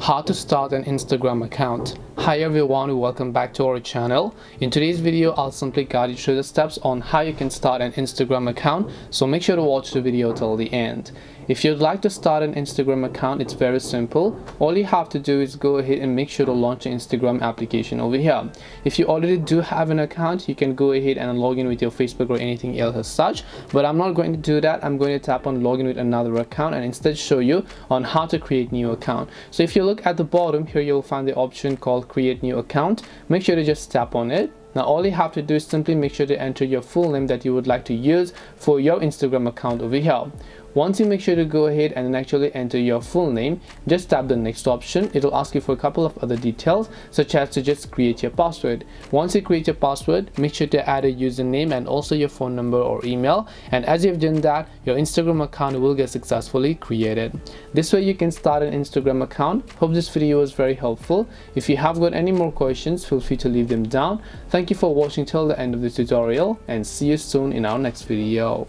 How to start an Instagram account. Hi everyone, welcome back to our channel. In today's video, I'll simply guide you through the steps on how you can start an Instagram account, so make sure to watch the video till the end. If you'd like to start an Instagram account, it's very simple. All you have to do is go ahead and make sure to launch an Instagram application over here. If you already do have an account, you can go ahead and log in with your Facebook or anything else as such, but I'm not going to do that. I'm going to tap on login with another account and instead show you on how to create new account. So if you look at the bottom here, you'll find the option called create new account. Make sure to just tap on it. Now all you have to do is simply make sure to enter your full name that you would like to use for your Instagram account over here. Once you make sure to go ahead and actually enter your full name, just tap the next option. It'll ask you for a couple of other details, such as to just create your password. Once you create your password, make sure to add a username and also your phone number or email, and as you've done that, your Instagram account will get successfully created. This way you can start an Instagram account. Hope this video was very helpful. If you have got any more questions, feel free to leave them down. Thank you for watching till the end of the tutorial, and see you soon in our next video.